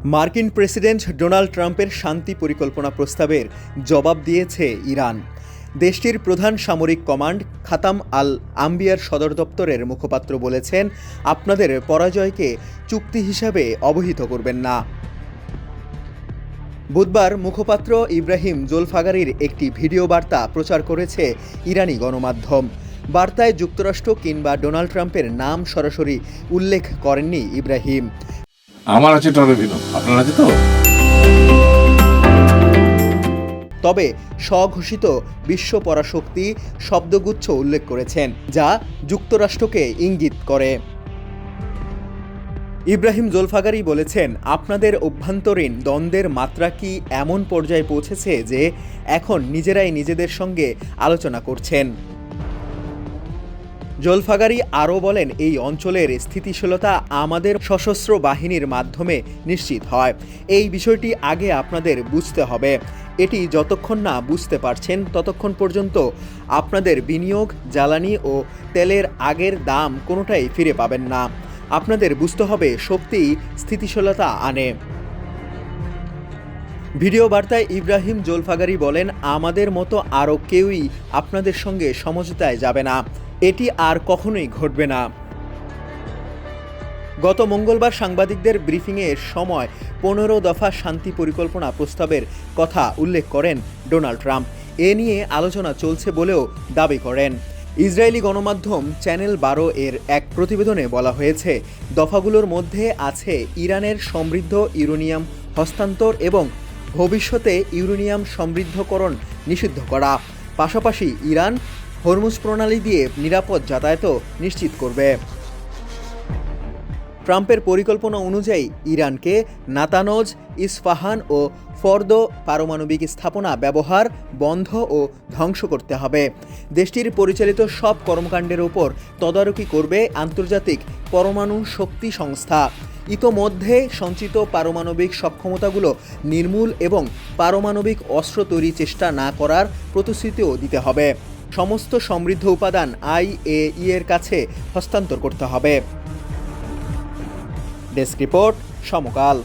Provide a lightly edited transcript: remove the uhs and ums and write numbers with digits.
মার্কিন president Donald ট্রাম্পের শান্তি পরিকল্পনা প্রস্তাবের জবাব দিয়েছে ইরান। দেশটির প্রধান সামরিক কমান্ড খাতাম আল আম্বিয়ার সদর দপ্তরের মুখপাত্র বলেছেন, আপনাদের পরাজয়কে চুক্তি হিসাবে অবহিত করবেন না। বুধবার মুখপাত্র ইব্রাহিম জোলফাগারির একটি ভিডিও বার্তা প্রচার করেছে ইরানি গণমাধ্যম। বার্তায় যুক্তরাষ্ট্র কিংবা ডোনাল্ড ট্রাম্পের নাম সরাসরি উল্লেখ করেননি ইব্রাহিম। আমার আছে টরবিনো, আপনার আছে তো? তবে স্বঘোষিত বিশ্ব পরাশক্তি শব্দগুচ্ছ উল্লেখ করেছেন, যা যুক্তরাষ্ট্রকে ইঙ্গিত করে। ইব্রাহিম জোলফাগারি বলেছেন, আপনাদের অভ্যন্তরীণ দ্বন্দ্বের মাত্রা কি এমন পর্যায়ে পৌঁছেছে যে এখন নিজেরাই নিজেদের সঙ্গে আলোচনা করছেন। জোলফাগারি আরও বলেন, এই অঞ্চলের স্থিতিশীলতা আমাদের সশস্ত্র বাহিনীর মাধ্যমে নিশ্চিত হয়। এই বিষয়টি আগে আপনাদের বুঝতে হবে। এটি যতক্ষণ না বুঝতে পারছেন ততক্ষণ পর্যন্ত আপনাদের বিনিয়োগ, জ্বালানি ও তেলের আগের দাম কোনোটাই ফিরে পাবেন না। আপনাদের বুঝতে হবে শক্তি স্থিতিশীলতা আনে। ভিডিও বার্তায় ইব্রাহিম জোলফাগারি বলেন, আমাদের মতো আরও কেউই আপনাদের সঙ্গে সমঝোতায় যাবে না। এটি আর কখনোই ঘটবে না। গত মঙ্গলবার সাংবাদিকদের ব্রিফিংয়ের সময় 15 দফা শান্তি পরিকল্পনা প্রস্তাবের কথা উল্লেখ করেন ডোনাল্ড ট্রাম্প। এ নিয়ে আলোচনা চলছে বলেও দাবি করেন। ইসরায়েলি গণমাধ্যম চ্যানেল 12 এর এক প্রতিবেদনে বলা হয়েছে, দফাগুলোর মধ্যে আছে ইরানের সমৃদ্ধ ইউরেনিয়াম হস্তান্তর এবং ভবিষ্যতে ইউরেনিয়াম সমৃদ্ধকরণ নিষিদ্ধ করা। পাশাপাশি ইরান হরমুজ প্রণালী দিয়ে নিরাপদ যাতায়াতও নিশ্চিত করবে। ট্রাম্পের পরিকল্পনা অনুযায়ী ইরানকে নাতানজ, ইস্পাহান ও ফর্দো পারমাণবিক স্থাপনা ব্যবহার বন্ধ ও ধ্বংস করতে হবে। দেশটির পরিচালিত সব কর্মকাণ্ডের ওপর তদারকি করবে আন্তর্জাতিক পরমাণু শক্তি সংস্থা। ইতোমধ্যে সঞ্চিত পারমাণবিক সক্ষমতাগুলো নির্মূল এবং পারমাণবিক অস্ত্র তৈরির চেষ্টা না করার প্রতিশ্রুতিও দিতে হবে। সমস্ত সমৃদ্ধ উপাদান IAEA এর কাছে হস্তান্তর করতে হবে। ডেস্ক রিপোর্ট, সমকাল।